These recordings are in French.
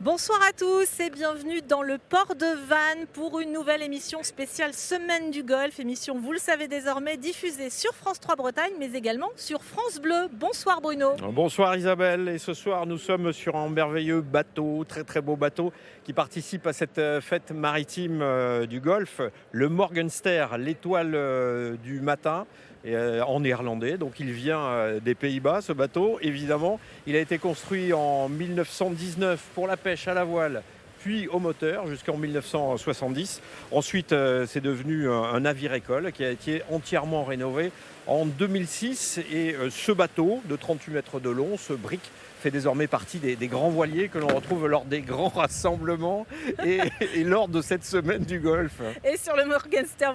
Bonsoir à tous et bienvenue dans le port de Vannes pour une nouvelle émission spéciale Semaine du Golfe. Émission, vous le savez désormais, diffusée sur France 3 Bretagne mais également sur France Bleu. Bonsoir Bruno. Bonsoir Isabelle, et ce soir nous sommes sur un merveilleux bateau, très très beau bateau qui participe à cette fête maritime du Golfe, le Morgenster, l'étoile du matin. En néerlandais, donc il vient des Pays-Bas ce bateau, évidemment. Il a été construit en 1919 pour la pêche à la voile, puis au moteur jusqu'en 1970. Ensuite, c'est devenu un navire-école qui a été entièrement rénové en 2006. Et ce bateau de 38 mètres de long, ce brick, fait désormais partie des grands voiliers que l'on retrouve lors des grands rassemblements et lors de cette semaine du Golfe. Et sur le Morgenster,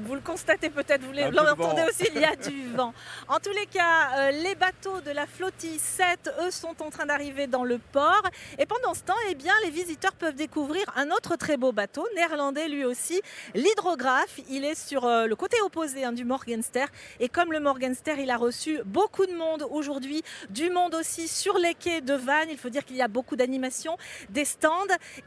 vous le constatez peut-être, vous l'entendez aussi, il y a du vent. En tous les cas, les bateaux de la flottille 7, eux, sont en train d'arriver dans le port. Et pendant ce temps, eh bien, les visiteurs peuvent découvrir un autre très beau bateau, néerlandais lui aussi, l'Hydrographe. Il est sur le côté opposé du Morgenster. Et comme le Morgenster, il a reçu beaucoup de monde aujourd'hui, du monde aussi sur les quais de Vannes. Il faut dire qu'il y a beaucoup d'animations, des stands.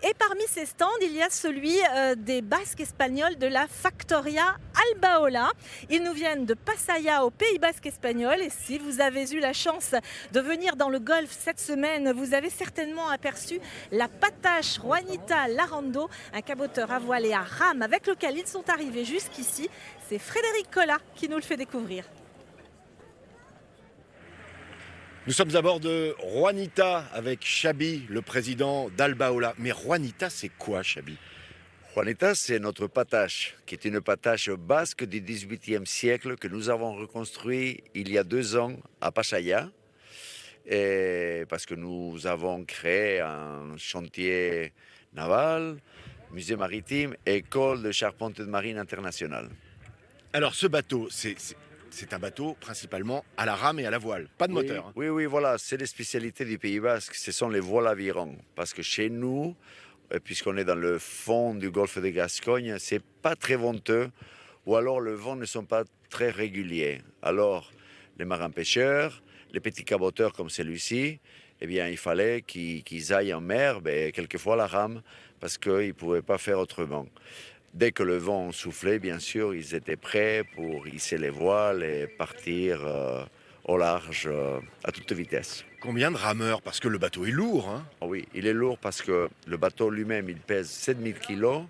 Et parmi ces stands, il y a celui des Basques espagnols de la Factoria Albaola. Ils nous viennent de Pasaia au Pays Basque espagnol. Et si vous avez eu la chance de venir dans le Golfe cette semaine, vous avez certainement aperçu la Patache Juanita Larando, un caboteur à voile et à rame avec lequel ils sont arrivés jusqu'ici. C'est Frédéric Collat qui nous le fait découvrir. Nous sommes à bord de Juanita avec Chabi, le président d'Albaola. Mais Juanita, c'est quoi, Chabi? Juanita, c'est notre patache, qui est une patache basque du XVIIIe siècle que nous avons reconstruit il y a 2 ans à Pasaia. Et parce que nous avons créé un chantier naval, musée maritime, école de charpente de marine internationale. Alors, ce bateau, c'est un bateau principalement à la rame et à la voile, pas de moteur. Hein. Oui, voilà, c'est les spécialités du Pays Basque, ce sont les voiles avirons. Parce que chez nous, puisqu'on est dans le fond du golfe de Gascogne, c'est pas très venteux, ou alors le vent ne sont pas très réguliers. Alors, les marins-pêcheurs, les petits caboteurs comme celui-ci, eh bien, il fallait qu'ils aillent en mer, quelquefois à la rame, parce qu'ils ne pouvaient pas faire autrement. Dès que le vent soufflait, bien sûr, ils étaient prêts pour hisser les voiles et partir au large à toute vitesse. Combien de rameurs? Parce que le bateau est lourd. Hein. Oui, il est lourd parce que le bateau lui-même, il pèse 7000 kilos.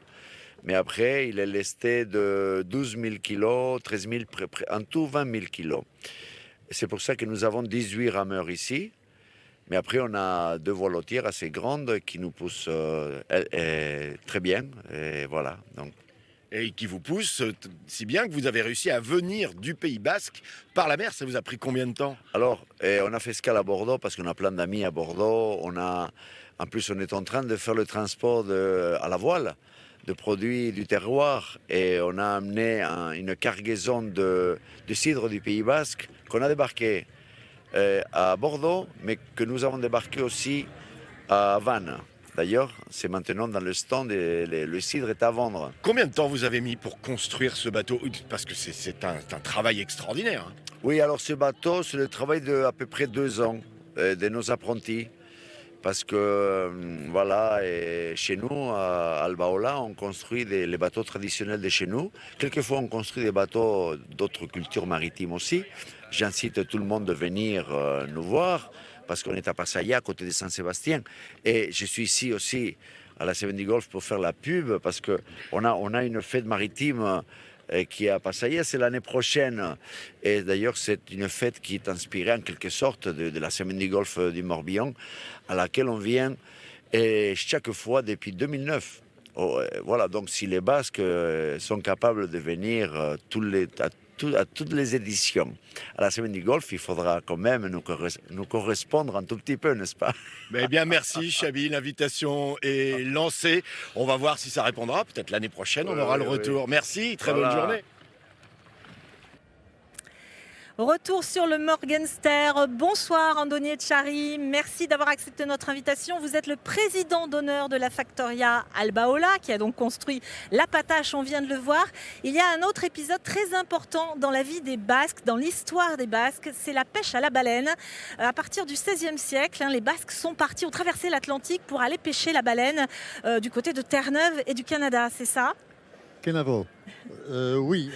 Mais après, il est lesté de 12 000 kilos, 13 000, en tout 20 000 kilos. Et c'est pour ça que nous avons 18 rameurs ici. Mais après, on a 2 voilotières assez grandes qui nous poussent très bien. Et voilà. Donc. Et qui vous poussent si bien que vous avez réussi à venir du Pays Basque par la mer. Ça vous a pris combien de temps? Alors, on a fait escale à Bordeaux parce qu'on a plein d'amis à Bordeaux. En plus, on est en train de faire le transport à la voile de produits du terroir. Et on a amené une cargaison de cidre du Pays Basque qu'on a débarqué à Bordeaux, mais que nous avons débarqué aussi à Vannes. D'ailleurs, c'est maintenant dans le stand et le cidre est à vendre. Combien de temps vous avez mis pour construire ce bateau? Parce que c'est un travail extraordinaire. Hein. Oui, alors ce bateau, c'est le travail de à peu près 2 ans de nos apprentis. Parce que, voilà, et chez nous, à Albaola, on construit les bateaux traditionnels de chez nous. Quelquefois, on construit des bateaux d'autres cultures maritimes aussi. J'incite tout le monde de venir nous voir, parce qu'on est à Pasaia, à côté de Saint-Sébastien. Et je suis ici aussi, à la Semaine du Golfe, pour faire la pub, parce qu'on a une fête maritime qui est à Pasaia, c'est l'année prochaine. Et d'ailleurs, c'est une fête qui est inspirée en quelque sorte de la Semaine du Golfe du Morbihan, à laquelle on vient chaque fois depuis 2009. Voilà, donc si les Basques sont capables de venir à toutes les éditions à la Semaine du Golfe, il faudra quand même nous correspondre un tout petit peu, n'est-ce pas? Eh bien, merci Chabi, l'invitation est lancée. On va voir si ça répondra. Peut-être l'année prochaine, on aura le retour. Merci, très bonne journée. Retour sur le Morgenster. Bonsoir Andoni Etchari, merci d'avoir accepté notre invitation. Vous êtes le président d'honneur de la Factoria Albaola qui a donc construit la patache, on vient de le voir. Il y a un autre épisode très important dans la vie des Basques, dans l'histoire des Basques, c'est la pêche à la baleine. À partir du XVIe siècle, les Basques sont partis, ont traversé l'Atlantique pour aller pêcher la baleine du côté de Terre-Neuve et du Canada, c'est ça ? Kenavo. Oui,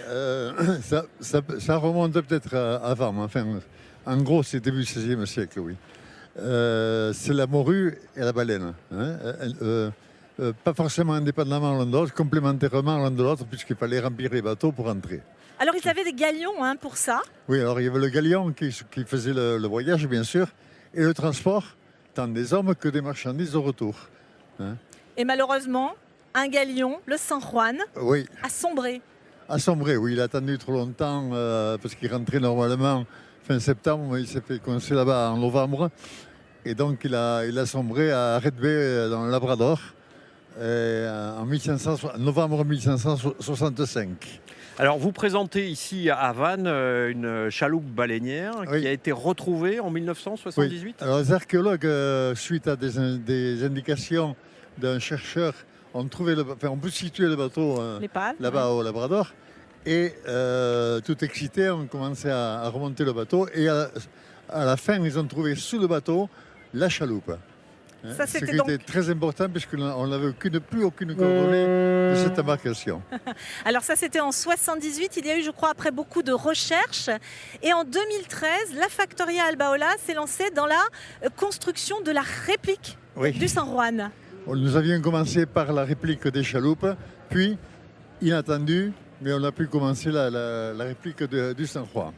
ça remonte peut-être avant, mais enfin, en gros, c'est début du XVIe siècle, oui. C'est la morue et la baleine. Pas forcément indépendamment l'un de l'autre, complémentairement l'un de l'autre, puisqu'il fallait remplir les bateaux pour entrer. Alors, ils avaient des galions pour ça. Oui, alors il y avait le galion qui faisait le voyage, bien sûr, et le transport, tant des hommes que des marchandises au retour. Et malheureusement, un galion, le San Juan, oui. a sombré. A sombré, oui. Il a attendu trop longtemps parce qu'il rentrait normalement fin septembre. Il s'est fait coincer là-bas en novembre. Et donc, il a sombré à Red Bay, dans le Labrador, en novembre 1565. Alors, vous présentez ici à Vannes une chaloupe baleinière qui a été retrouvée en 1978. Oui. Alors, les archéologues, suite à des indications d'un chercheur, on peut situer le bateau là-bas au Labrador. Et tout excité, on commençait à remonter le bateau. Et à la fin, ils ont trouvé sous le bateau la chaloupe. Ça, ce qui était très important puisqu'on n'avait plus aucune coordonnée de cette embarcation. Alors ça, c'était en 78. Il y a eu, je crois, après beaucoup de recherches. Et en 2013, la Factoria Albaola s'est lancée dans la construction de la réplique du San Juan. Nous avions commencé par la réplique des chaloupes, puis, inattendu, mais on a pu commencer la réplique du San Juan.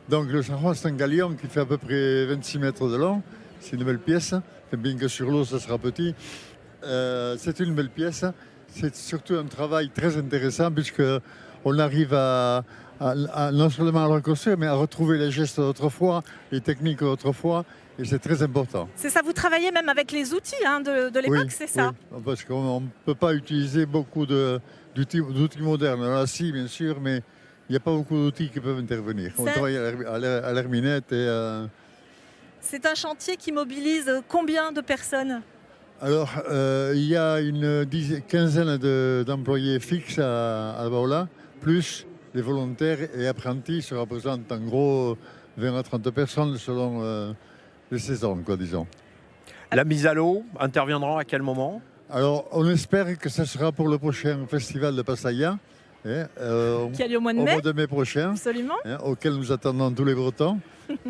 Donc le San Juan, c'est un galion qui fait à peu près 26 mètres de long. C'est une belle pièce, bien que sur l'eau, ça sera petit. C'est une belle pièce. C'est surtout un travail très intéressant puisqu'on arrive à non seulement à le reconstruire, mais à retrouver les gestes d'autrefois, les techniques d'autrefois. Et c'est très important. C'est ça, vous travaillez même avec les outils de l'époque, c'est ça ? Oui, parce qu'on ne peut pas utiliser beaucoup d'outils modernes. Là, si, bien sûr, mais il n'y a pas beaucoup d'outils qui peuvent intervenir. On travaille à l'herminette et... C'est un chantier qui mobilise combien de personnes ? Alors, il y a une quinzaine d'employés fixes à Albaola, plus les volontaires et apprentis se représentent en gros 20 à 30 personnes selon les saisons, disons. La mise à l'eau interviendra à quel moment ? Alors, on espère que ce sera pour le prochain festival de Pattaya, qui a lieu au mois de mai. Au mois de mai prochain. Absolument. Auquel nous attendons tous les Bretons.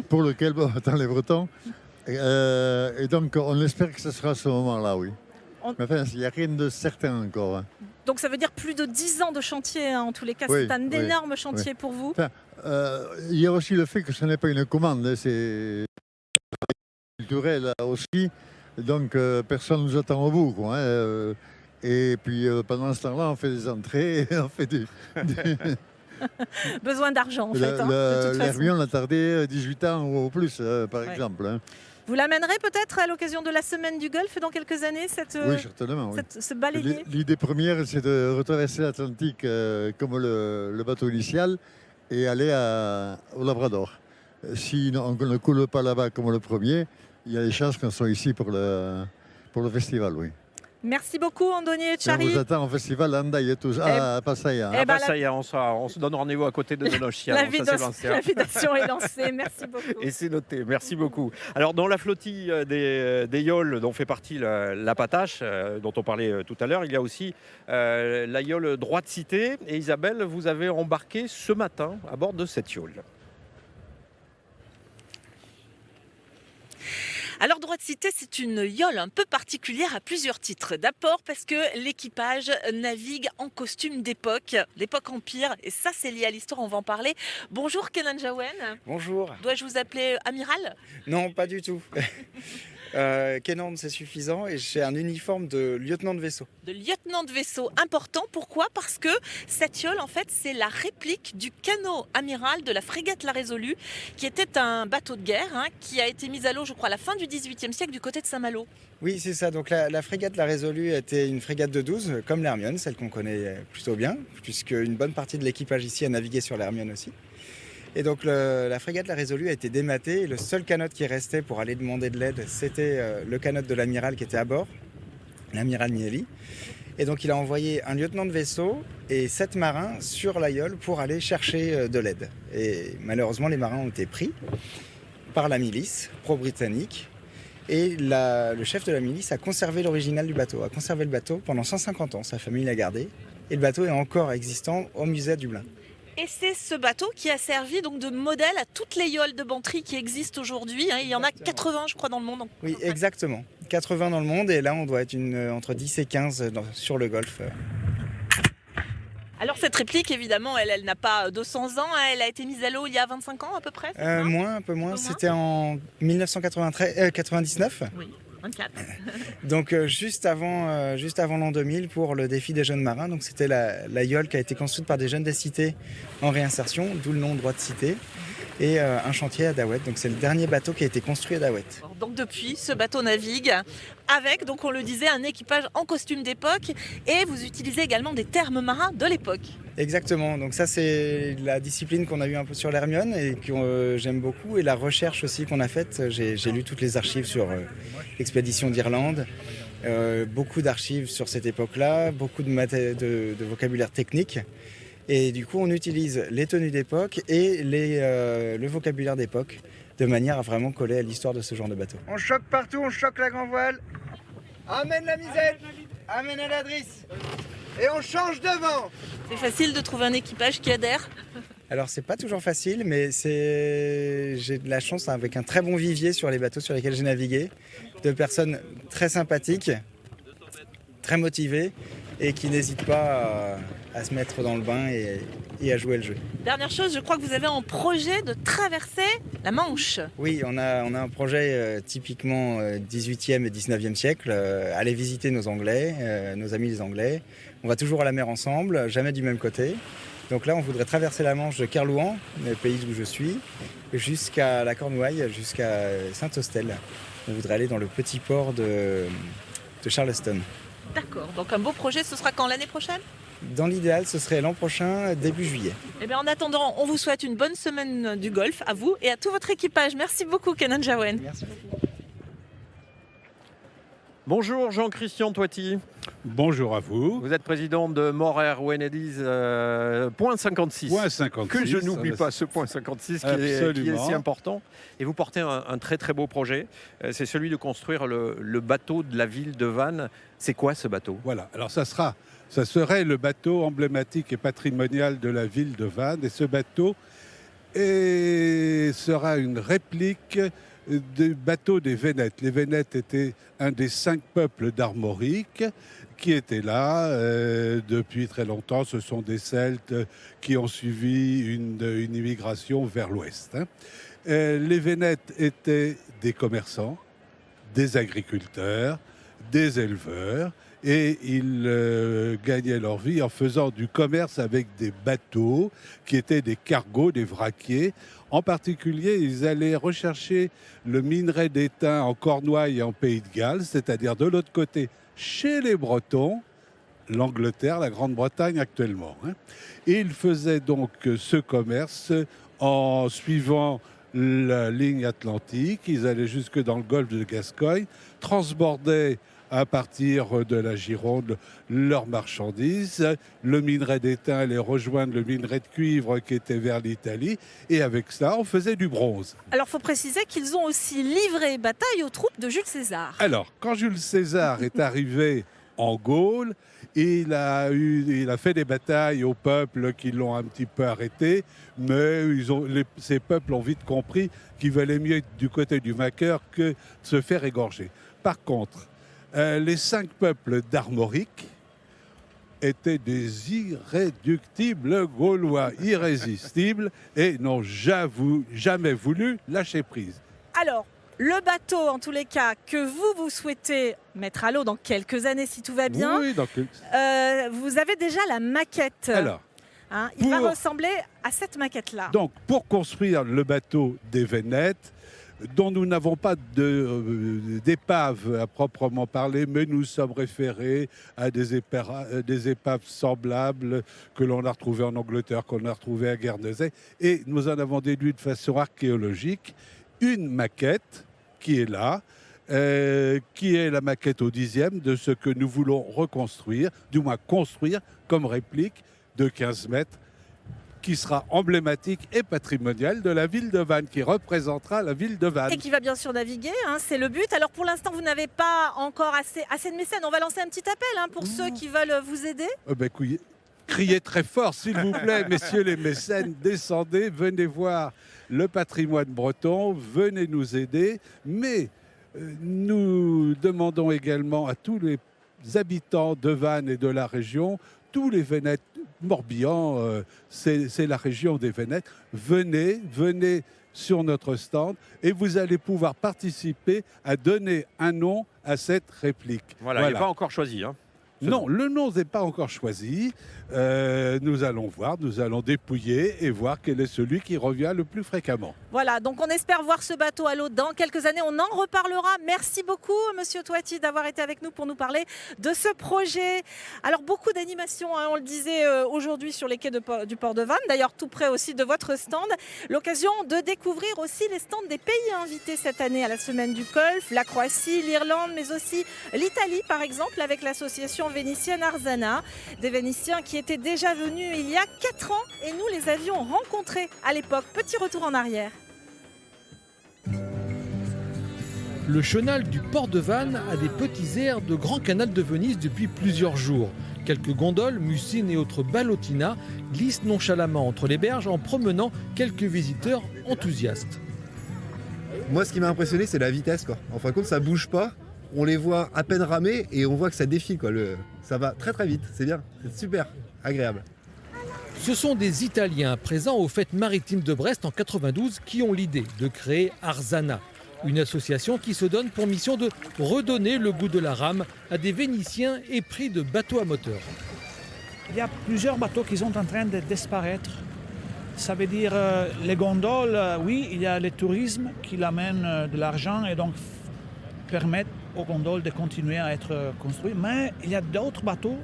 Pour lequel on attend les Bretons. Et donc, on espère que ce sera à ce moment-là, oui. Mais enfin, il n'y a rien de certain encore. Donc, ça veut dire plus de 10 ans de chantier, en tous les cas. Oui, c'est un énorme chantier pour vous. Enfin, il y a aussi le fait que ce n'est pas une commande, c'est culturel là, aussi. Donc, personne ne nous attend au bout, quoi. Et puis, pendant ce temps-là, on fait des entrées, on fait besoin d'argent, en fait. L'Hermione a tardé 18 ans ou plus, par exemple. Vous l'amènerez peut-être à l'occasion de la semaine du Golfe dans quelques années, oui, certainement. ce baleinier. L'idée première, c'est de retraverser l'Atlantique comme le bateau initial et aller au Labrador. Si on ne coule pas là-bas comme le premier, il y a des chances qu'on soit ici pour le festival, oui. Merci beaucoup, Andoni Etchari. On vous attend au festival Andaï et tous, à Pattaya. À Pattaya, on se donne rendez-vous à côté de Nonochia. L'invitation est lancée, merci beaucoup. Et c'est noté, merci beaucoup. Alors, dans la flottille des yolles dont fait partie la patache, dont on parlait tout à l'heure, il y a aussi la yole Droit de Cité. Et Isabelle, vous avez embarqué ce matin à bord de cette yole. Alors, Droit de Cité, c'est une yole un peu particulière à plusieurs titres. D'abord parce que l'équipage navigue en costume d'époque, l'époque Empire. Et ça, c'est lié à l'histoire, on va en parler. Bonjour Kenan Jaouen. Bonjour. Dois-je vous appeler amiral ? Non, pas du tout. Kenan, c'est suffisant et j'ai un uniforme de lieutenant de vaisseau. De lieutenant de vaisseau, important. Pourquoi ? Parce que cette yole, en fait, c'est la réplique du canot amiral de la frégate La Résolue, qui était un bateau de guerre, qui a été mis à l'eau, je crois, à la fin du XVIIIe siècle du côté de Saint-Malo. Oui, c'est ça. Donc la frégate La Résolue était une frégate de 12, comme l'Hermione, celle qu'on connaît plutôt bien, puisque une bonne partie de l'équipage ici a navigué sur l'Hermione aussi. Et donc la frégate La Résolue a été dématée. Et le seul canot qui restait pour aller demander de l'aide, c'était le canot de l'amiral qui était à bord, l'amiral Mieli. Et donc il a envoyé un lieutenant de vaisseau et 7 marins sur l'Aïol pour aller chercher de l'aide. Et malheureusement, les marins ont été pris par la milice pro-britannique. Et le chef de la milice a conservé l'original du bateau, a conservé le bateau pendant 150 ans. Sa famille l'a gardé. Et le bateau est encore existant au musée à Dublin. Et c'est ce bateau qui a servi donc de modèle à toutes les yoles de Bantry qui existent aujourd'hui. Il y en a 80, je crois, dans le monde. Oui, exactement. 80 dans le monde et là, on doit être entre 10 et 15 sur le Golfe. Alors cette réplique, évidemment, elle n'a pas 200 ans. Elle a été mise à l'eau il y a 25 ans à peu près. Un peu moins. C'était en 1999. Oui. 24. Donc juste avant l'an 2000 pour le défi des jeunes marins. Donc c'était la yole qui a été construite par des jeunes des cités en réinsertion, d'où le nom droit de cité. Et un chantier à Dawet. Donc c'est le dernier bateau qui a été construit à Dawet. Donc depuis, ce bateau navigue avec, donc on le disait, un équipage en costume d'époque. Et vous utilisez également des termes marins de l'époque. Exactement, donc ça c'est la discipline qu'on a eue un peu sur l'Hermione et que j'aime beaucoup, et la recherche aussi qu'on a faite. J'ai lu toutes les archives sur l'expédition d'Irlande, beaucoup d'archives sur cette époque-là, beaucoup de vocabulaire technique, et du coup on utilise les tenues d'époque et le vocabulaire d'époque de manière à vraiment coller à l'histoire de ce genre de bateau. On choque partout, on choque la grand voile, amène la misette, amène la drisse. Et on change de vent. C'est facile de trouver un équipage qui adhère? Alors c'est pas toujours facile, mais j'ai de la chance avec un très bon vivier sur les bateaux sur lesquels j'ai navigué, de personnes très sympathiques, très motivées et qui n'hésitent pas à se mettre dans le bain et à jouer le jeu. Dernière chose, je crois que vous avez en projet de traverser la Manche. Oui, on a un projet typiquement 18e et 19e siècle, aller visiter nos Anglais, nos amis les Anglais. On va toujours à la mer ensemble, jamais du même côté. Donc là, on voudrait traverser la Manche de Kerlouan, le pays où je suis, jusqu'à la Cornouaille, jusqu'à Saint-Eustelle. On voudrait aller dans le petit port de Charleston. D'accord, donc un beau projet, ce sera quand, l'année prochaine? Dans l'idéal, ce serait l'an prochain, début juillet. Eh bien, en attendant, on vous souhaite une bonne semaine du Golfe, à vous et à tout votre équipage. Merci beaucoup, Kenan Jaouen. Merci beaucoup. Bonjour Jean-Christian Toiti. Bonjour à vous. Vous êtes président de More Air Wenedis, point 56. Point 56. Que je n'oublie pas ce point 56 qui est si important. Et vous portez un très très beau projet. C'est celui de construire le bateau de la ville de Vannes. C'est quoi ce bateau? Voilà, alors ça serait le bateau emblématique et patrimonial de la ville de Vannes. Et ce bateau sera une réplique du bateau des Vénètes. Les Vénètes étaient un des 5 peuples d'Armorique qui étaient là depuis très longtemps. Ce sont des Celtes qui ont suivi une immigration vers l'ouest. Les Vénètes étaient des commerçants, des agriculteurs, des éleveurs, et ils gagnaient leur vie en faisant du commerce avec des bateaux qui étaient des cargos, des vraquiers. En particulier, ils allaient rechercher le minerai d'étain en Cornouailles et en Pays de Galles, c'est-à-dire de l'autre côté, chez les Bretons, l'Angleterre, la Grande-Bretagne actuellement. Et ils faisaient donc ce commerce en suivant la ligne atlantique. Ils allaient jusque dans le golfe de Gascogne, transbordaient à partir de la Gironde leurs marchandises. Le minerai d'étain allait rejoindre le minerai de cuivre qui était vers l'Italie. Et avec ça, on faisait du bronze. Alors, il faut préciser qu'ils ont aussi livré bataille aux troupes de Jules César. Alors, quand Jules César est arrivé en Gaule, il a fait des batailles aux peuples qui l'ont un petit peu arrêté, mais ces peuples ont vite compris qu'il valait mieux être du côté du vainqueur que de se faire égorger. Par contre, les 5 peuples d'Armorique étaient des irréductibles Gaulois, irrésistibles, et n'ont jamais voulu lâcher prise. Alors, le bateau, en tous les cas, que vous souhaitez mettre à l'eau dans quelques années, si tout va bien, oui, vous avez déjà la maquette. Alors, il va ressembler à cette maquette-là. Donc, pour construire le bateau des Vénètes, dont nous n'avons pas d'épave à proprement parler, mais nous sommes référés à des épaves semblables que l'on a retrouvées en Angleterre, qu'on a retrouvées à Guernesey. Et nous en avons déduit de façon archéologique une maquette qui est là, qui est la maquette au 10e de ce que nous voulons reconstruire, du moins construire comme réplique de 15 mètres, qui sera emblématique et patrimonial de la ville de Vannes, qui représentera la ville de Vannes. Et qui va bien sûr naviguer, hein, c'est le but. Alors pour l'instant, vous n'avez pas encore assez de mécènes. On va lancer un petit appel pour ceux qui veulent vous aider. Criez très fort, s'il vous plaît, messieurs les mécènes, descendez, venez voir le patrimoine breton, venez nous aider. Mais nous demandons également à tous les habitants de Vannes et de la région, tous les Vénètes, Morbihan, c'est la région des Vénètes. Venez sur notre stand et vous allez pouvoir participer à donner un nom à cette réplique. Voilà. Il n'est pas encore choisi. Non, le nom n'est pas encore choisi. Nous allons voir, nous allons dépouiller et voir quel est celui qui revient le plus fréquemment. Voilà, donc on espère voir ce bateau à l'eau dans quelques années. On en reparlera. Merci beaucoup, Monsieur Toiti, d'avoir été avec nous pour nous parler de ce projet. Alors, beaucoup d'animations, on le disait aujourd'hui sur les quais du port de Vannes, d'ailleurs tout près aussi de votre stand. L'occasion de découvrir aussi les stands des pays invités cette année à la Semaine du Golfe, la Croatie, l'Irlande, mais aussi l'Italie, par exemple, avec l'association vénitienne Arzana. Des Vénitiens qui étaient déjà venus il y a 4 ans et nous les avions rencontrés à l'époque. Petit retour en arrière. Le chenal du port de Vannes a des petits airs de Grand Canal de Venise depuis plusieurs jours. Quelques gondoles, mussines et autres ballotinas glissent nonchalamment entre les berges en promenant quelques visiteurs enthousiastes. Moi, ce qui m'a impressionné, c'est la vitesse. En fin de compte, ça bouge pas. On les voit à peine ramer et on voit que ça défile. Ça va très très vite, c'est bien, c'est super, agréable. Ce sont des Italiens présents aux Fêtes maritimes de Brest en 92 qui ont l'idée de créer Arzana, une association qui se donne pour mission de redonner le goût de la rame à des Vénitiens épris de bateaux à moteur. Il y a plusieurs bateaux qui sont en train de disparaître. Ça veut dire les gondoles, oui, il y a le tourisme qui amène de l'argent et donc permettent aux gondoles de continuer à être construits. Mais il y a d'autres bateaux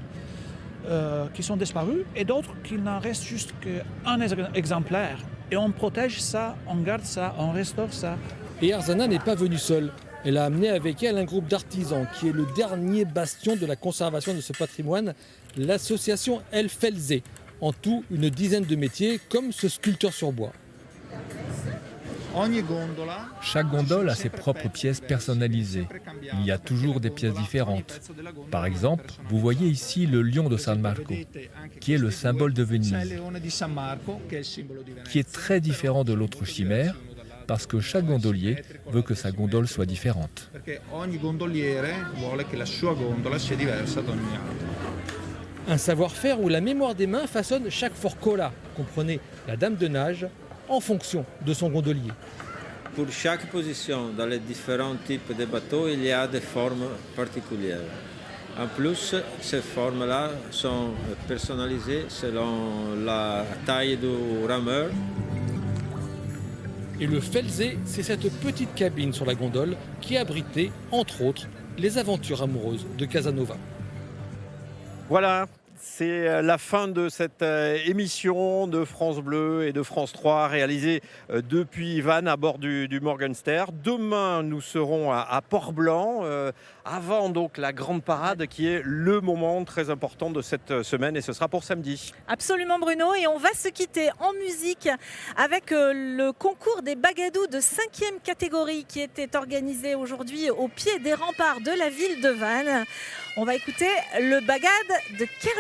qui sont disparus et d'autres qui n'en restent juste qu'un exemplaire. Et on protège ça, on garde ça, on restaure ça. Et Arzana n'est pas venue seule. Elle a amené avec elle un groupe d'artisans qui est le dernier bastion de la conservation de ce patrimoine, l'association El Felze. En tout, une dizaine de métiers, comme ce sculpteur sur bois. Chaque gondole a ses propres pièces personnalisées. Il y a toujours des pièces différentes. Par exemple, vous voyez ici le lion de San Marco, qui est le symbole de Venise, qui est très différent de l'autre chimère, parce que chaque gondolier veut que sa gondole soit différente. Un savoir-faire où la mémoire des mains façonne chaque forcola, comprenez la dame de nage, en fonction de son gondolier. Pour chaque position dans les différents types de bateaux, il y a des formes particulières. En plus, ces formes-là sont personnalisées selon la taille du rameur. Et le Felze, c'est cette petite cabine sur la gondole qui abritait, entre autres, les aventures amoureuses de Casanova. Voilà, c'est la fin de cette émission de France Bleu et de France 3 réalisée depuis Vannes à bord du Morgenster. Demain, nous serons à Port-Blanc, avant donc la grande parade qui est le moment très important de cette semaine et ce sera pour samedi. Absolument Bruno, et on va se quitter en musique avec le concours des bagadous de 5e catégorie qui était organisé aujourd'hui au pied des remparts de la ville de Vannes. On va écouter le bagad de